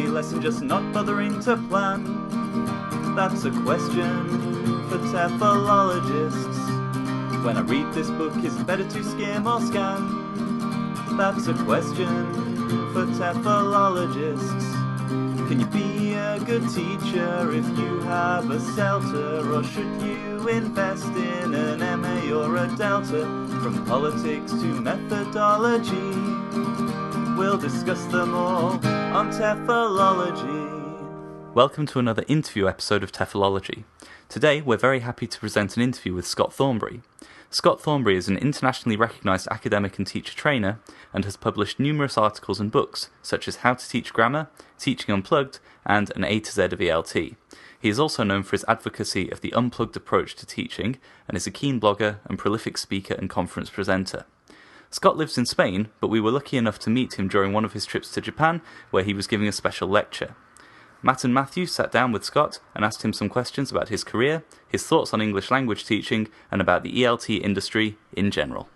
a lesson just not bothering to plan? That's a question for TEFLologists. When I read this book, is it better to skim or scan? That's a question for TEFLologists. Can you be a good teacher if you have a CELTA? Or should you invest in an MA or a Delta? From politics to methodology, we'll discuss them all on TEFLology. Welcome to another interview episode of TEFLology. Today we're very happy to present an interview with Scott Thornbury. Scott Thornbury is an internationally recognised academic and teacher trainer and has published numerous articles and books such as How to Teach Grammar, Teaching Unplugged and An A to Z of ELT. He is also known for his advocacy of the unplugged approach to teaching and is a keen blogger and prolific speaker and conference presenter. Scott lives in Spain, but we were lucky enough to meet him during one of his trips to Japan where he was giving a special lecture. Matt and Matthew sat down with Scott and asked him some questions about his career, his thoughts on English language teaching, and about the ELT industry in general.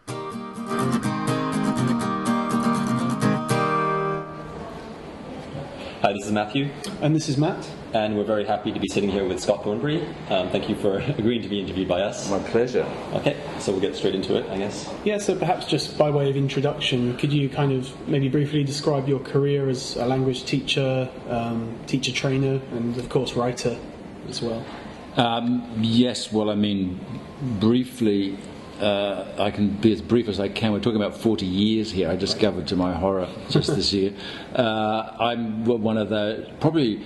Hi, this is Matthew. And this is Matt. And we're very happy to be sitting here with Scott Thornbury. Thank you for agreeing to be interviewed by us. My pleasure. Okay, so we'll get straight into it, I guess. Yeah, so perhaps just by way of introduction, could you kind of maybe briefly describe your career as a language teacher, teacher trainer, and of course writer as well? Yes, well, I mean, briefly, I can be as brief as I can. We're talking about 40 years here, I discovered to my horror just this year. I'm one of the probably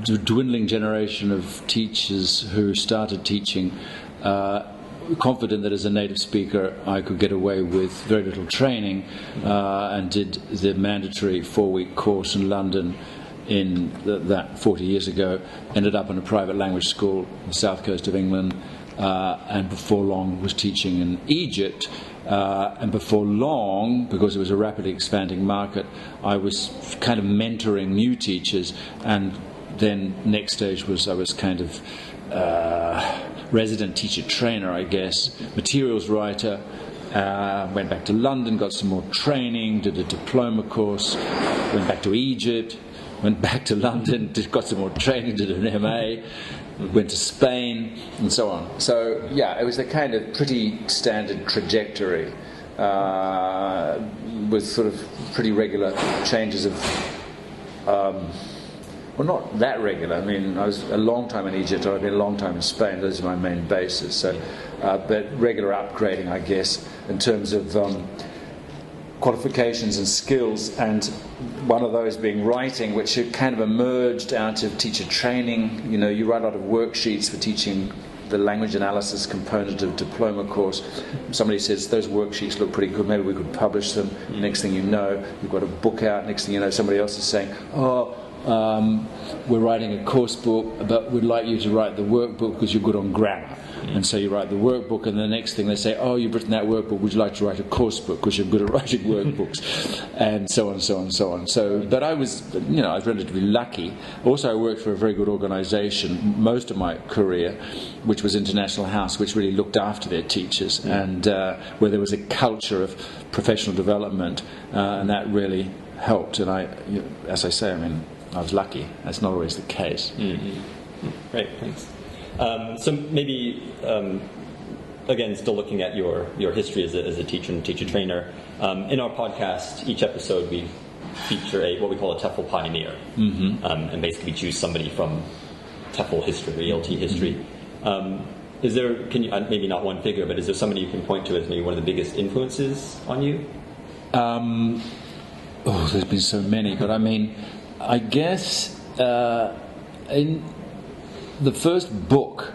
dwindling generation of teachers who started teaching confident that as a native speaker I could get away with very little training, and did the mandatory 4-week course in London in that 40 years ago, ended up in a private language school on the south coast of England, and before long was teaching in Egypt, and before long, because it was a rapidly expanding market, I was kind of mentoring new teachers, and then next stage was I was kind of resident teacher trainer, I guess, materials writer. Went back to London, got some more training, did a diploma course, went back to Egypt, went back to London, got some more training, did an MA, went to Spain, and so on. So, yeah, it was a kind of pretty standard trajectory, with sort of pretty regular changes of, well, not that regular. I mean, I was a long time in Egypt, I've been a long time in Spain, those are my main bases. So, but regular upgrading, I guess, in terms of qualifications and skills, and one of those being writing, which had kind of emerged out of teacher training. You know, you write a lot of worksheets for teaching the language analysis component of diploma course. Somebody says, those worksheets look pretty good, maybe we could publish them. Next thing you know, you've got a book out. Next thing you know, somebody else is saying, we're writing a course book, but we'd like you to write the workbook because you're good on grammar. And so you write the workbook, and the next thing they say, oh, you've written that workbook, would you like to write a course book because you're good at writing workbooks, and so on, so on, so on. So, but I was relatively lucky. Also, I worked for a very good organisation most of my career, which was International House, which really looked after their teachers, and where there was a culture of professional development, and that really helped. And as I say, I mean, I was lucky. That's not always the case. Mm-hmm. Great, thanks. So maybe, again, still looking at your history as a teacher and teacher trainer, in our podcast, each episode we feature what we call a TEFL pioneer, and basically choose somebody from TEFL history, ELT history. Is there, maybe not one figure, but is there somebody you can point to as maybe one of the biggest influences on you? There's been so many, but I mean, I guess in the first book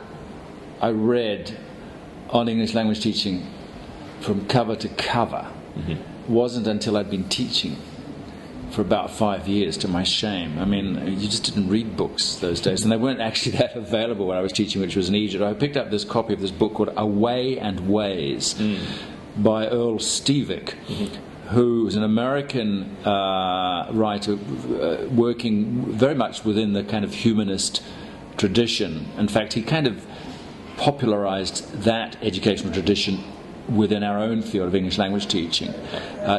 I read on English language teaching from cover to cover wasn't until I'd been teaching for about 5 years, to my shame. I mean, you just didn't read books those days, and they weren't actually that available when I was teaching, which was in Egypt. I picked up this copy of this book called Away and Ways by Earl Stevick, who was an American writer working very much within the kind of humanist tradition. In fact, he kind of popularized that educational tradition within our own field of English language teaching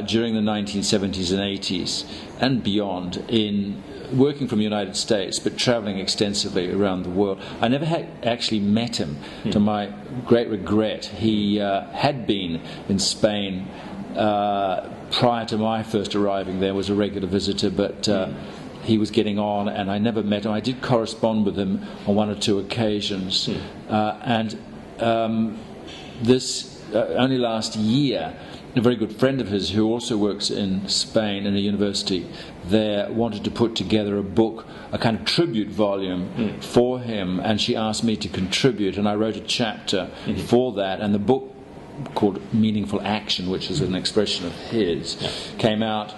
during the 1970s and 80s and beyond in working from the United States, but travelling extensively around the world. I never had actually met him, to my great regret. He had been in Spain prior to my first arriving there, was a regular visitor, but he was getting on, and I never met him. I did correspond with him on one or two occasions, this only last year, a very good friend of his who also works in Spain in a university there wanted to put together a book, a kind of tribute volume for him, and she asked me to contribute, and I wrote a chapter for that, and the book, called Meaningful Action, which is an expression of his, came out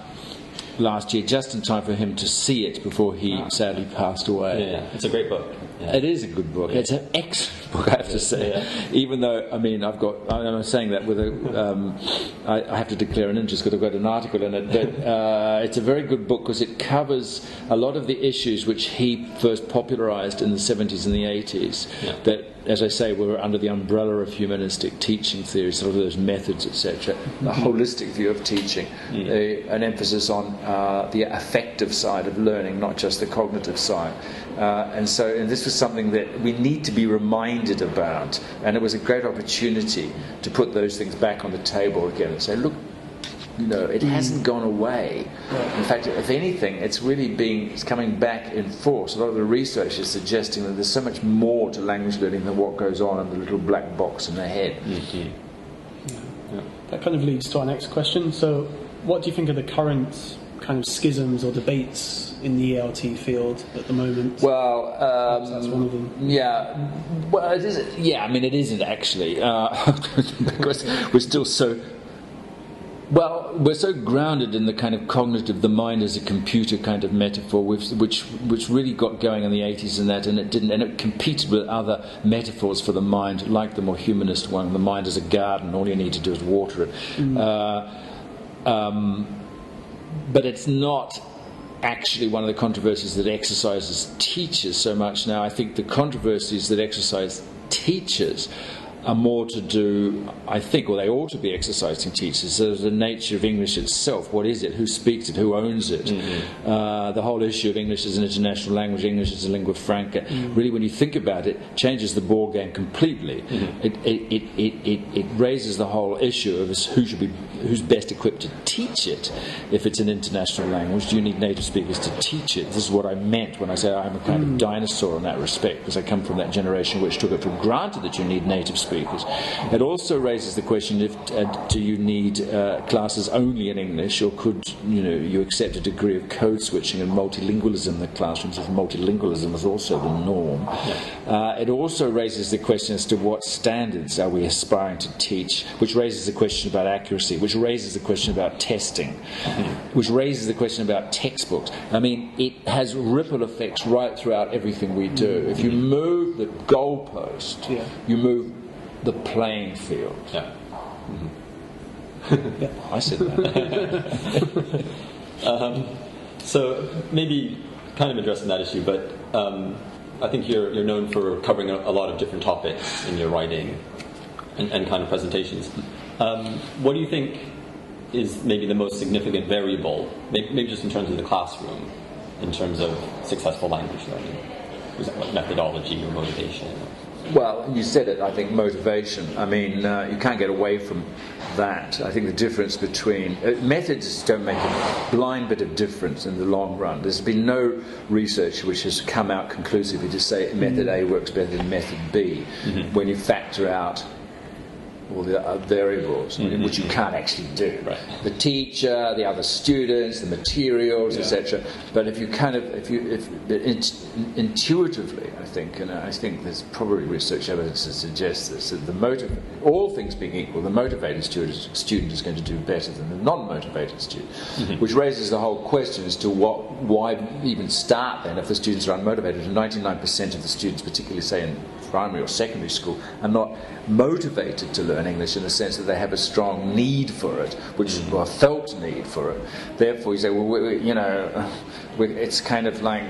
last year, just in time for him to see it before he sadly passed away. Yeah, it's a great book. Yeah. It is a good book. It's an excellent book, I have to say. Even though, I mean, I'm saying that with I have to declare an interest because I've got an article in it, but it's a very good book because it covers a lot of the issues which he first popularized in the 70s and the 80s, that, as I say, were under the umbrella of humanistic teaching theory, sort of those methods, etc. A holistic view of teaching, an emphasis on the affective side of learning, not just the cognitive side. And this was something that we need to be reminded about, and it was a great opportunity to put those things back on the table again and say, look, it hasn't gone away. In fact, if anything, it's coming back in force. A lot of the research is suggesting that there's so much more to language learning than what goes on in the little black box in the head. That kind of leads to our next question. So, what do you think of the current kind of schisms or debates in the ELT field at the moment? Well, that's one of them. Yeah. Well, it is. Yeah, I mean, it isn't actually because we're still so. Well, we're so grounded in the kind of cognitive, the mind as a computer kind of metaphor, which really got going in the 80s and that, and it competed with other metaphors for the mind, like the more humanist one, the mind as a garden, all you need to do is water it. But it's not actually one of the controversies that exercises teachers so much now. I think the controversies that exercise teachers are more to do, I think, or they ought to be exercising teachers. So the nature of English itself, what is it, who speaks it, who owns it, the whole issue of English as an international language, English as a lingua franca, really when you think about it, changes the ball game completely. It raises the whole issue of who's best equipped to teach it. If it's an international language, do you need native speakers to teach it? This is what I meant when I say I'm a kind of dinosaur in that respect, because I come from that generation which took it for granted that you need native speakers. It also raises the question: do you need classes only in English, or could you accept a degree of code switching and multilingualism in the classrooms if multilingualism is also the norm? It also raises the question as to what standards are we aspiring to teach, which raises the question about accuracy, which raises the question about testing, which raises the question about textbooks. I mean, it has ripple effects right throughout everything we do. If you move the goalpost, you move the playing field. I said that. So maybe kind of addressing that issue, but I think you're known for covering a lot of different topics in your writing and kind of presentations. What do you think is maybe the most significant variable, maybe just in terms of the classroom, in terms of successful language learning? Was that like methodology or motivation? Well, you said it, I think, motivation. I mean, you can't get away from that. I think the difference between... methods don't make a blind bit of difference in the long run. There's been no research which has come out conclusively to say method A works better than method B when you factor out all the variables, which you can't actually do. Right. The teacher, the other students, the materials, etc. But if you intuitively, I think, and I think there's probably research evidence that suggests this, that all things being equal, the motivated student is going to do better than the non-motivated student, which raises the whole question as to why even start then if the students are unmotivated. And 99% of the students, particularly say in primary or secondary school, are not motivated to learn English in the sense that they have a strong need for it, or a felt need for it. Therefore, you say, well, it's kind of like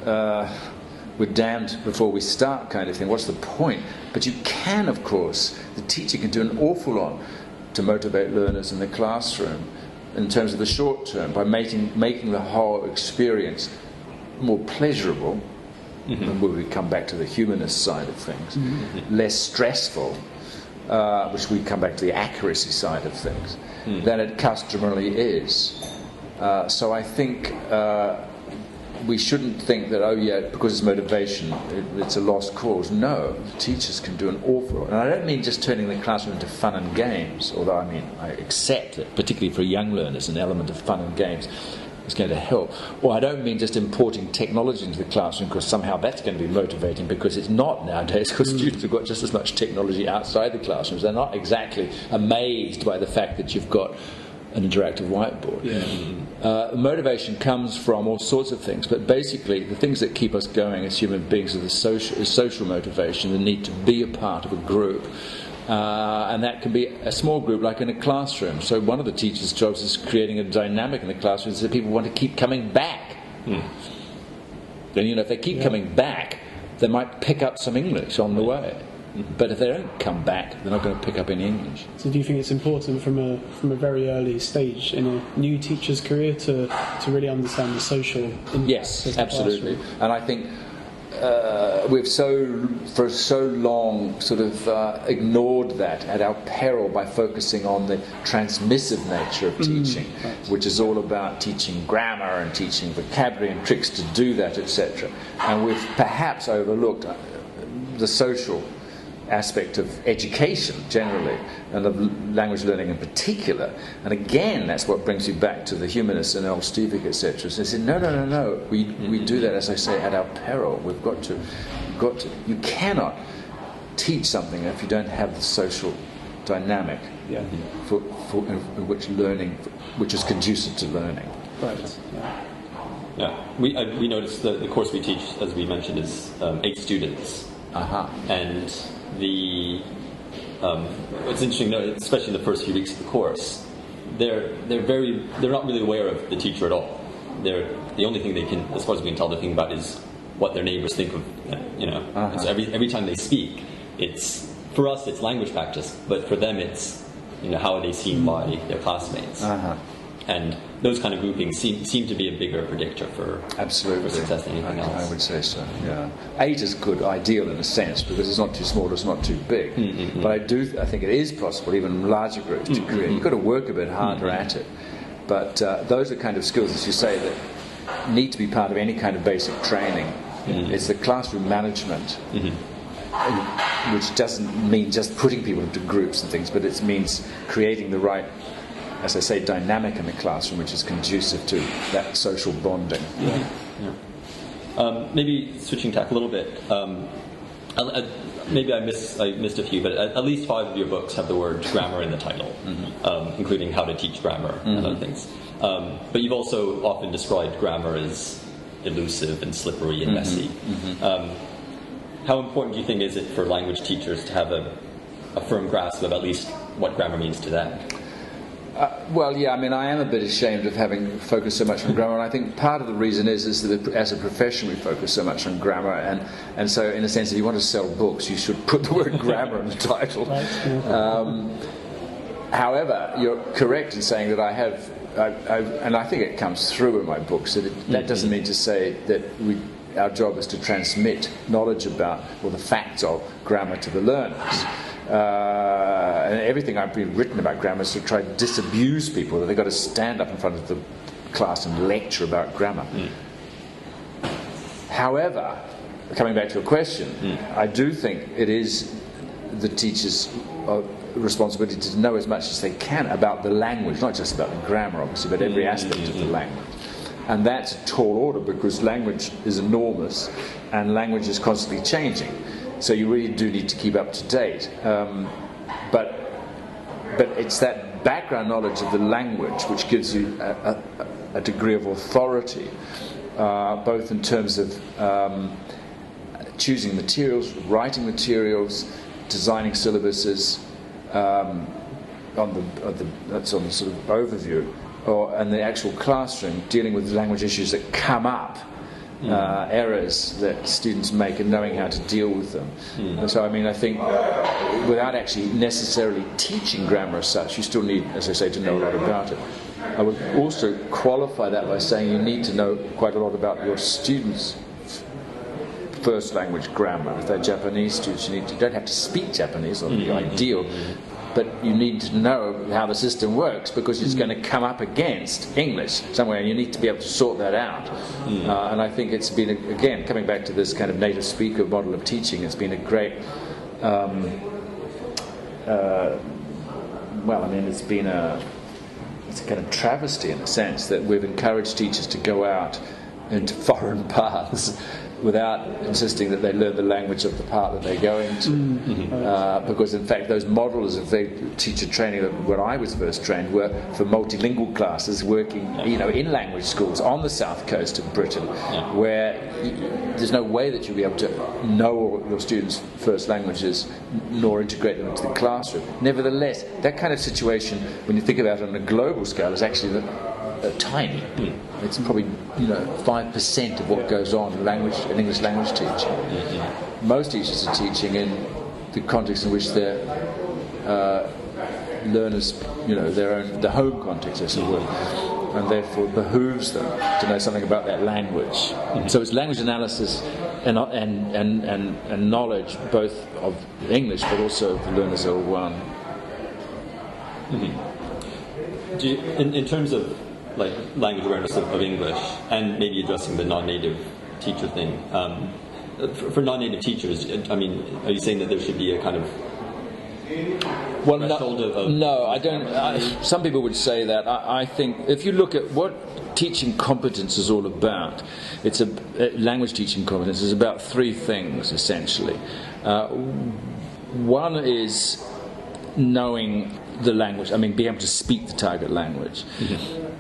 we're damned before we start kind of thing. What's the point? But you can, of course, the teacher can do an awful lot to motivate learners in the classroom. in terms of the short term, by making the whole experience more pleasurable, and we come back to the humanist side of things, less stressful, which we come back to the accuracy side of things, than it customarily is. So I think we shouldn't think that, oh yeah, because it's motivation, it's a lost cause. No, teachers can do an awful lot. And I don't mean just turning the classroom into fun and games, although I accept that, particularly for young learners, an element of fun and games is going to help. Or I don't mean just importing technology into the classroom, because somehow that's going to be motivating, because it's not nowadays, because students have got just as much technology outside the classrooms. They're not exactly amazed by the fact that you've got an interactive whiteboard. Motivation comes from all sorts of things, but basically the things that keep us going as human beings is social motivation, the need to be a part of a group. And that can be a small group, like in a classroom. So one of the teacher's jobs is creating a dynamic in the classroom so that people want to keep coming back. Then, if they keep coming back, they might pick up some English on the way. But if they don't come back, they're not going to pick up any English. So do you think it's important from a very early stage in a new teacher's career to really understand the social impact? Yes, absolutely. And I think we've for so long sort of ignored that at our peril by focusing on the transmissive nature of teaching, which is all about teaching grammar and teaching vocabulary and tricks to do that, etc. And we've perhaps overlooked the social aspect of education generally, and of language learning in particular. And again, that's what brings you back to the humanists and L. Stevick, etc. So they said, no, we do that, as I say, at our peril. We've got to. You cannot teach something if you don't have the social dynamic for which is conducive to learning. Right. Yeah. We noticed that the course we teach, as we mentioned, is 8 students. And it's interesting, especially in the first few weeks of the course, they're not really aware of the teacher at all. The only thing they can, as far as we can tell, they're thinking about is what their neighbors think of, So every time they speak, for us it's language practice, but for them it's, how are they seen by their classmates? And those kind of groupings seem to be a bigger predictor for success than anything else. I would say so, yeah. 8 is good, ideal in a sense, because it's not too small, it's not too big. But I think it is possible, even in larger groups, to create. You've got to work a bit harder at it. But those are kind of skills, as you say, that need to be part of any kind of basic training. It's the classroom management, which doesn't mean just putting people into groups and things, but it means creating the right, as I say, dynamic in the classroom, which is conducive to that social bonding. Maybe switching tack a little bit. Maybe I missed a few, but at least 5 of your books have the word grammar in the title, including How to Teach Grammar and other things. But you've also often described grammar as elusive and slippery and messy. How important do you think is it for language teachers to have a firm grasp of at least what grammar means to them? Well, yeah, I am a bit ashamed of having focused so much on grammar, and I think part of the reason is that as a profession we focus so much on grammar, and so in a sense, if you want to sell books, you should put the word grammar in the title. However, you're correct in saying that I have, and I think it comes through in my books, that doesn't mean to say that our job is to transmit knowledge about, or the facts of grammar to the learners. And everything I've been written about grammar is to try to disabuse people, that they've got to stand up in front of the class and lecture about grammar. However, coming back to your question, I do think it is the teacher's responsibility to know as much as they can about the language, not just about the grammar, obviously, but every aspect of the language. And that's a tall order, because language is enormous and language is constantly changing. So you really do need to keep up to date. But it's that background knowledge of the language which gives you a degree of authority, both in terms of choosing materials, writing materials, designing syllabuses, that's on the sort of overview, and the actual classroom, dealing with language issues that come up errors that students make and knowing how to deal with them. And so, I mean, I think without actually necessarily teaching grammar as such, you still need, as I say, to know a lot about it. I would also qualify that by saying you need to know quite a lot about your students' first language grammar. If they're Japanese students, you don't have to speak Japanese, that would be ideal, but you need to know how the system works, because it's going to come up against English somewhere, and you need to be able to sort that out. And I think it's been, again, coming back to this kind of native speaker model of teaching, it's been a great, it's a kind of travesty in a sense that we've encouraged teachers to go out into foreign paths without insisting that they learn the language of the part that they're going to. Because in fact those models of teacher training when I was first trained were for multilingual classes working in language schools on the south coast of Britain, where there's no way that you'll be able to know all your students' first languages nor integrate them into the classroom. Nevertheless, that kind of situation, when you think about it on a global scale, is actually tiny. It's probably 5% of what goes on in English language teaching. Most teachers are teaching in the context in which their learners, their home context, as it were, and therefore it behooves them to know something about that language. So it's language analysis and knowledge both of English but also of the learner's L1. Do you, in terms of like language awareness of English, and maybe addressing the non-native teacher thing, for non-native teachers, I mean, are you saying that there should be a kind of threshold of no, I don't. Some people would say that. I think if you look at what teaching competence is all about, it's language teaching competence is about three things essentially. One is knowing the language, being able to speak the target language.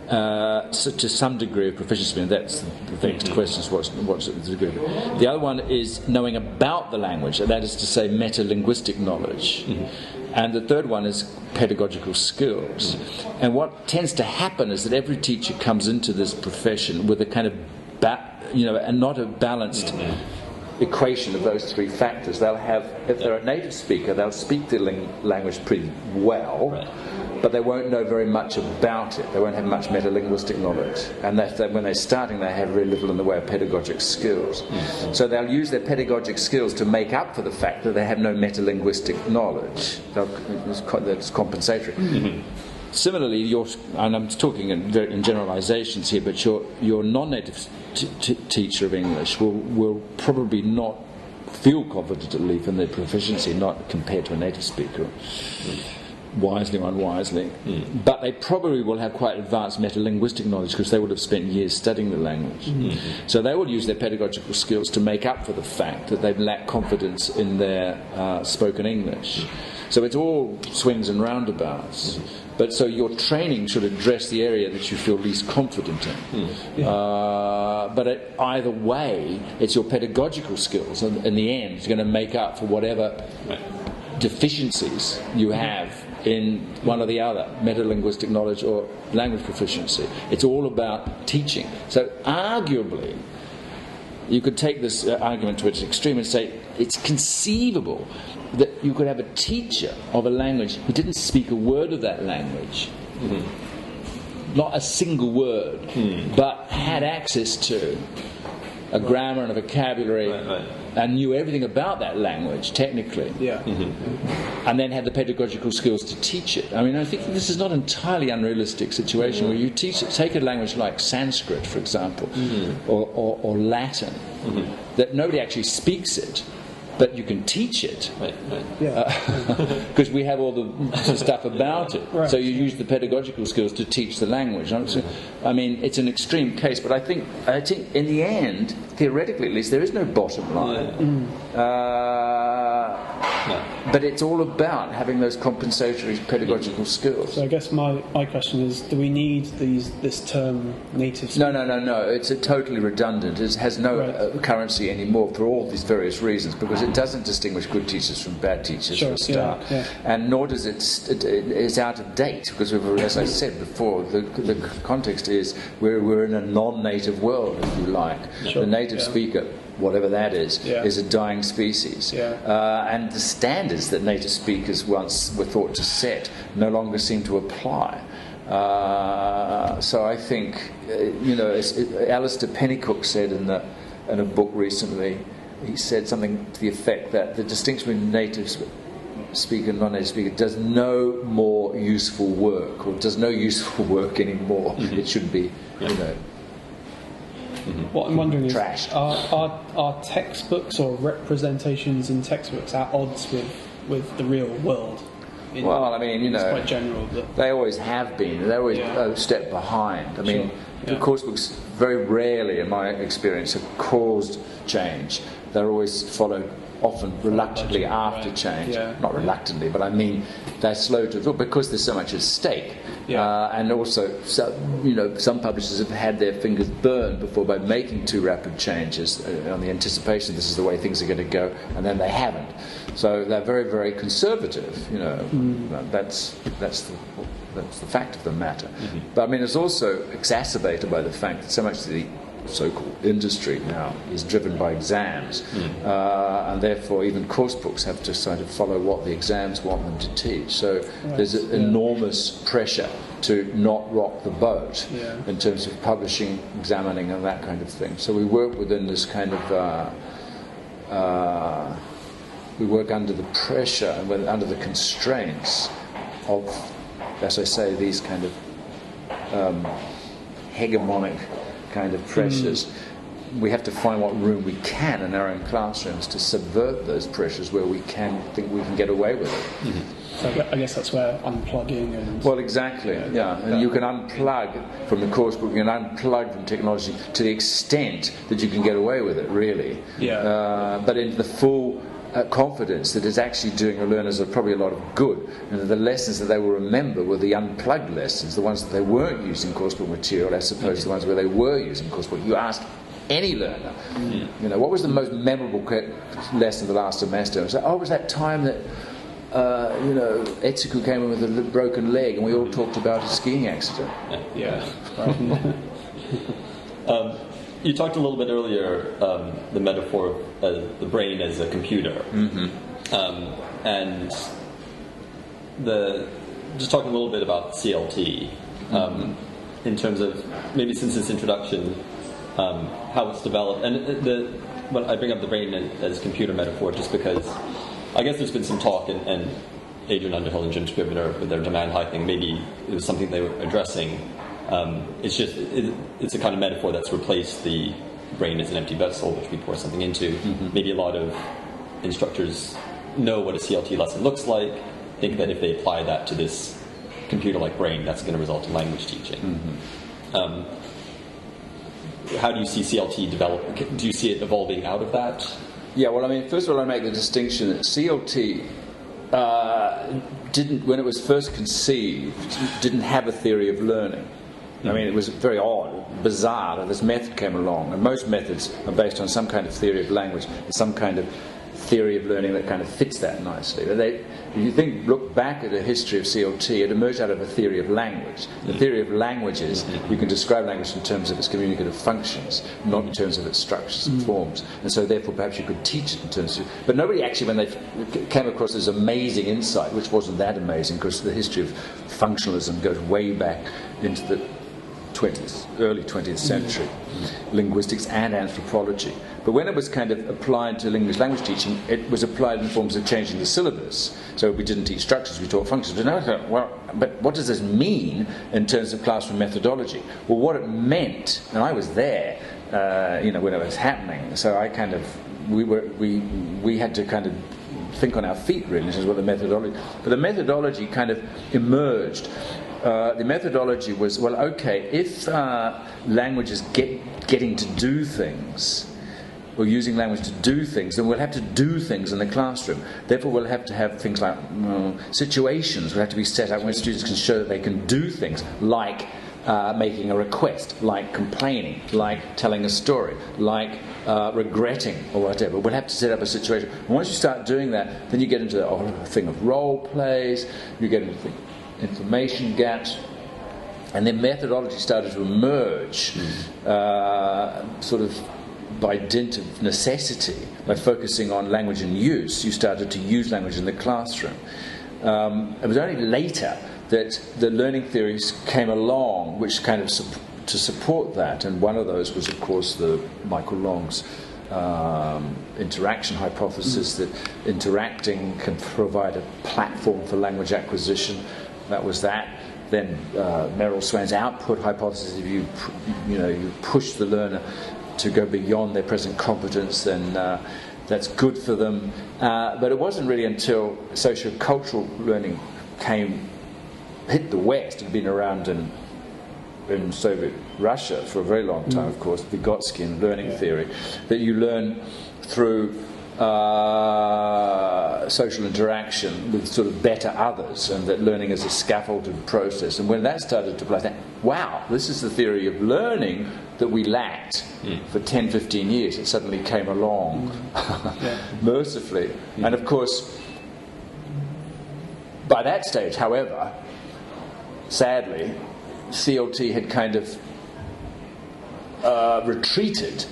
So to some degree of proficiency, and that's the next question is what's the degree of it. The other one is knowing about the language, that is to say meta-linguistic knowledge. And the third one is pedagogical skills. And what tends to happen is that every teacher comes into this profession with a kind of and not a balanced equation of those three factors. They'll have, if they're a native speaker, they'll speak the language pretty well, but they won't know very much about it. They won't have much metalinguistic knowledge. And when they're starting, they have very little in the way of pedagogic skills. So they'll use their pedagogic skills to make up for the fact that they have no metalinguistic knowledge. That's compensatory. Similarly, and I'm talking in generalizations here, but your non-native teacher of English will probably not feel confident, at least in their proficiency, not compared to a native speaker, wisely or unwisely. But they probably will have quite advanced metalinguistic knowledge because they would have spent years studying the language. So they will use their pedagogical skills to make up for the fact that they've lacked confidence in their spoken English. So it's all swings and roundabouts. But so your training should address the area that you feel least confident in. But either way, it's your pedagogical skills, and in the end, it's going to make up for whatever deficiencies you have in one or the other, metalinguistic knowledge or language proficiency. It's all about teaching. So arguably, you could take this argument to its extreme and say it's conceivable that you could have a teacher of a language who didn't speak a word of that language, not a single word, but had access to a grammar and a vocabulary and knew everything about that language technically, and then had the pedagogical skills to teach it. I think this is not an entirely unrealistic situation where you take a language like Sanskrit, for example, or Latin, that nobody actually speaks it, but you can teach it, because we have all the stuff about it. So you use the pedagogical skills to teach the language. It's an extreme case, but I think in the end, theoretically at least, there is no bottom line. but it's all about having those compensatory pedagogical skills. So I guess my question is, do we need this term native speaker? No. It's totally redundant. It has no currency anymore for all these various reasons, because it doesn't distinguish good teachers from bad teachers for a start. Yeah. And nor does it's out of date, because as I said before, the context is we're in a non-native world, if you like. Sure. The native speaker, whatever that is a dying species. And the standards that native speakers once were thought to set no longer seem to apply. So I think, as Alistair Pennycook said in a book recently, he said something to the effect that the distinction between native speaker and non-native speaker does no more useful work, or does no useful work anymore. It should be, What I'm wondering is, trashed. are textbooks or representations in textbooks at odds with the real world? Well, I mean, it's quite general. But they always have been. They're always a step behind. I mean, the course books very rarely, in my experience, have caused change. They're always followed, often reluctantly, after change. Not reluctantly, but I mean, they're slow to absorb because there's so much at stake. And also, some publishers have had their fingers burned before by making too rapid changes on the anticipation this is the way things are going to go, and then they haven't. So they're very, very conservative. That's the fact of the matter. But I mean, it's also exacerbated by the fact that so much of the so-called industry now is driven by exams, and therefore even course books have to sort of follow what the exams want them to teach. So there's enormous pressure to not rock the boat in terms of publishing, examining, and that kind of thing. So we work within this kind of we work under the pressure and under the constraints of, as I say, these kind of hegemonic kind of pressures. We have to find what room we can in our own classrooms to subvert those pressures where we think we can get away with it. So I guess that's where unplugging and... Well, exactly, and you can unplug from the course book, you can unplug from technology to the extent that you can get away with it, really. But in the full confidence that it's actually doing your learners probably a lot of good, and the lessons that they will remember were the unplugged lessons, the ones that they weren't using coursebook material as opposed to the ones where they were using coursebook. You ask any learner, what was the most memorable lesson of the last semester? And say, it was that time that Etsuku came in with a broken leg and we all talked about a skiing accident. You talked a little bit earlier the metaphor of the brain as a computer, and just talking a little bit about CLT in terms of maybe since its introduction, how it's developed, and but I bring up the brain as computer metaphor just because I guess there's been some talk, and Adrian Underhill and Jim Scrivener with their demand high thing, maybe it was something they were addressing. It's a kind of metaphor that's replaced the brain as an empty vessel which we pour something into. Maybe a lot of instructors know what a CLT lesson looks like, think that if they apply that to this computer-like brain, that's going to result in language teaching. How do you see CLT develop? Do you see it evolving out of that? Yeah, well, I mean, first of all, I make the distinction that CLT didn't, when it was first conceived, didn't have a theory of learning. I mean, it was very odd, bizarre that this method came along, and most methods are based on some kind of theory of language, some kind of theory of learning that kind of fits that nicely. But if you look back at the history of CLT, it emerged out of a theory of language. The theory of language is you can describe language in terms of its communicative functions, not in terms of its structures and forms. And so therefore perhaps you could teach it in terms of... But nobody actually, when they came across this amazing insight, which wasn't that amazing because the history of functionalism goes way back into the early 20th century, linguistics and anthropology. But when it was kind of applied to English language teaching, it was applied in forms of changing the syllabus. So we didn't teach structures, we taught functions. But now I thought, well, but what does this mean in terms of classroom methodology? Well, what it meant, and I was there, when it was happening. So I kind of, we had to kind of think on our feet, really, in terms of what the methodology. But the methodology kind of emerged. The methodology was, well, okay, if language is getting to do things, or using language to do things, then we'll have to do things in the classroom. Therefore, we'll have to have things like situations will have to be set up where students can show that they can do things, like making a request, like complaining, like telling a story, like regretting or whatever. We'll have to set up a situation. And once you start doing that, then you get into the thing of role plays, you get into the information gaps, and then methodology started to emerge sort of by dint of necessity. By focusing on language and use, you started to use language in the classroom. It was only later that the learning theories came along, which kind of to support that, and one of those was, of course, the Michael Long's interaction hypothesis, that interacting can provide a platform for language acquisition. That was that. Then Merrill Swain's output hypothesis: if you push the learner to go beyond their present competence, then that's good for them. But it wasn't really until socio-cultural learning hit the West. It had been around in Soviet Russia for a very long time, of course, Vygotskian learning theory, that you learn through social interaction with sort of better others, and that learning is a scaffolded process. And when that started to play, wow, this is the theory of learning that we lacked for 10, 15 years. It suddenly came along mercifully. And of course, by that stage, however, sadly, CLT had kind of retreated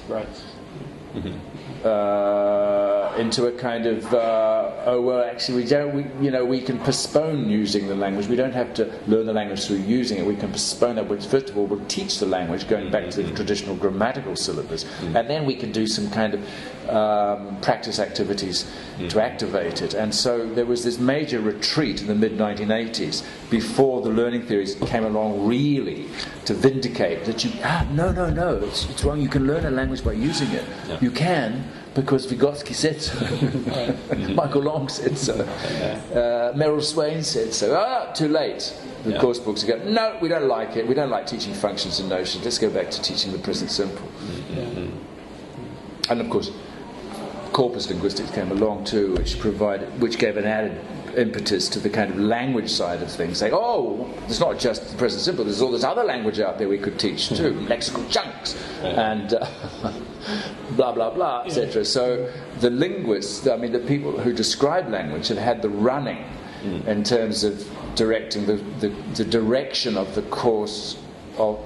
into a kind of we can postpone using the language. We don't have to learn the language through using it. We can postpone it. First of all, we'll teach the language going back to the traditional grammatical syllabus, and then we can do some kind of practice activities to activate it. And so there was this major retreat in the mid-1980s before the learning theories came along really to vindicate that no, it's wrong. You can learn a language by using it. You can, because Vygotsky said so. Michael Long said so. Merrill Swain said so. Too late. The course books go, no, we don't like it. We don't like teaching functions and notions. Let's go back to teaching the present simple. And of course, corpus linguistics came along too, which gave an added impetus to the kind of language side of things. Saying, it's not just the present simple. There's all this other language out there we could teach too, lexical chunks and blah blah blah, etc. So the linguists, the people who describe language, have had the running in terms of directing the direction of the course of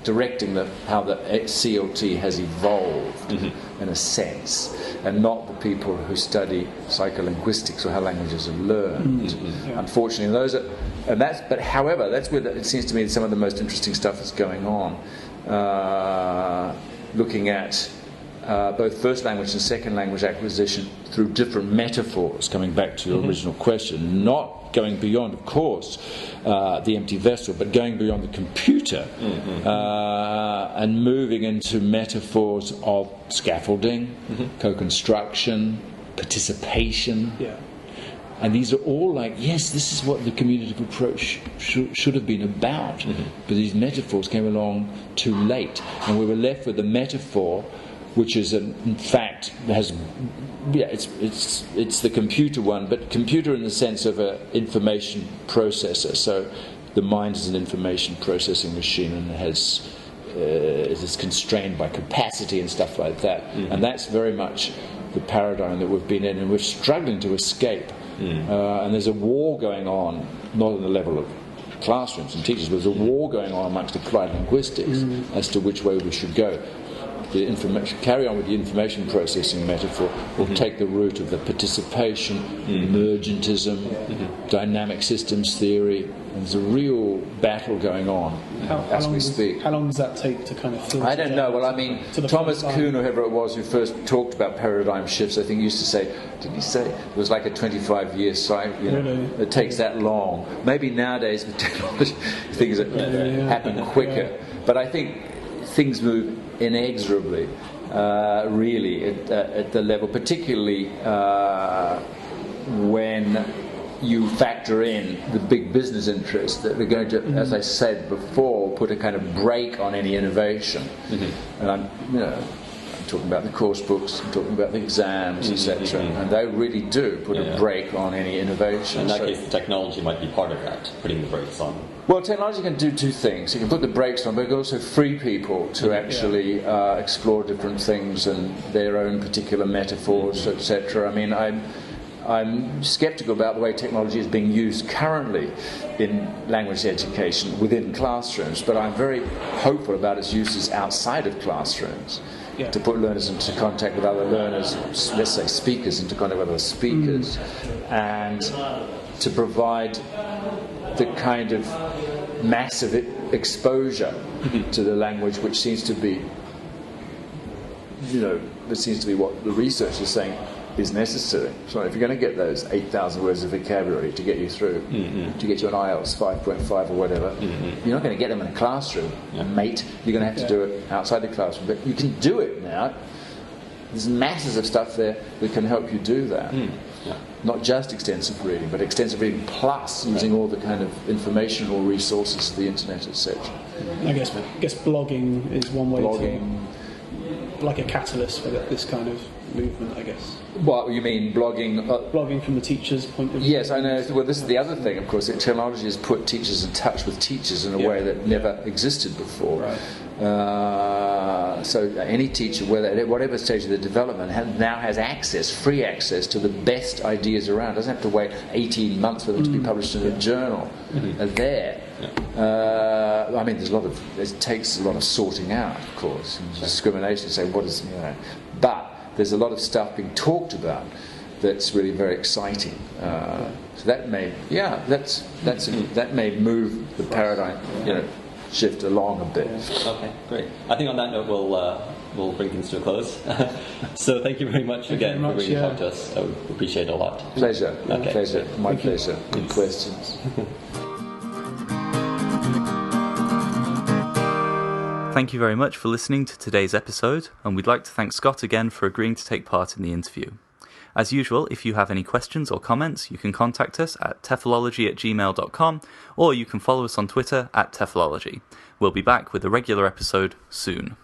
directing how the CLT has evolved in a sense, and not the people who study psycholinguistics or how languages are learned. Unfortunately, however, that's where it seems to me some of the most interesting stuff is going on. Looking at both first language and second language acquisition through different metaphors, coming back to your original question, not going beyond, of course, the empty vessel, but going beyond the computer and moving into metaphors of scaffolding, co-construction, participation. And these are all yes, this is what the communicative approach should have been about. But these metaphors came along too late, and we were left with a metaphor which is in fact it's the computer one, but computer in the sense of an information processor. So the mind is an information processing machine, and is constrained by capacity and stuff like that. And that's very much the paradigm that we've been in, and we're struggling to escape. And there's a war going on, not on the level of classrooms and teachers, but there's a war going on amongst applied linguistics as to which way we should go. The carry on with the information processing metaphor, or take the route of the participation, emergentism, dynamic systems theory. And there's a real battle going on as we speak. How long does that take to kind of filter? I don't know. Well, Thomas Kuhn, or whoever it was who first talked about paradigm shifts, I think used to say, didn't he say it was like a 25-year cycle? Really? It takes that long. Maybe nowadays with technology things happen quicker. But I think things move inexorably, really, at the level, particularly when you factor in the big business interests that are going to, as I said before, put a kind of brake on any innovation. And I'm talking about the course books, I'm talking about the exams, etc. And they really do put a brake on any innovation. In that case, the technology might be part of that, putting the brakes on. Well, technology can do two things. It can put the brakes on, but it can also free people to actually explore different things and their own particular metaphors, etc. I mean, I'm skeptical about the way technology is being used currently in language education within classrooms, but I'm very hopeful about its uses outside of classrooms. To put learners into contact with other learners, let's say speakers into contact with other speakers, and to provide the kind of massive exposure to the language which seems to be, that seems to be what the research is saying is necessary. So if you're going to get those 8,000 words of vocabulary to get you through, to get you an IELTS 5.5 or whatever, you're not going to get them in a classroom, mate. You're going to have to do it outside the classroom. But you can do it now. There's masses of stuff there that can help you do that. Not just extensive reading, but extensive reading plus using all the kind of informational resources of the internet, etc. I guess blogging is one way to, like a catalyst for this kind of movement, I guess. What you mean, blogging? Blogging from the teacher's point of view. Yes, I know. Well, this is the other thing, of course. Technology has put teachers in touch with teachers in a way that never existed before. Right. So any teacher, whatever stage of the development, now has free access to the best ideas around. Doesn't have to wait 18 months for them to be published in a journal. They're there. I mean, it takes a lot of sorting out, of course, and discrimination. Say what is, but there's a lot of stuff being talked about that's really very exciting. So that may, that may move the paradigm, shift along a bit. Okay, great. I think on that note, we'll bring things to a close. So thank you very much again for bringing talk to us. I would appreciate it a lot. Pleasure. Okay. Pleasure. My pleasure. Good questions. Thank you very much for listening to today's episode, and we'd like to thank Scott again for agreeing to take part in the interview. As usual, if you have any questions or comments, you can contact us at TEFLology@gmail.com, or you can follow us on Twitter @TEFLology. We'll be back with a regular episode soon.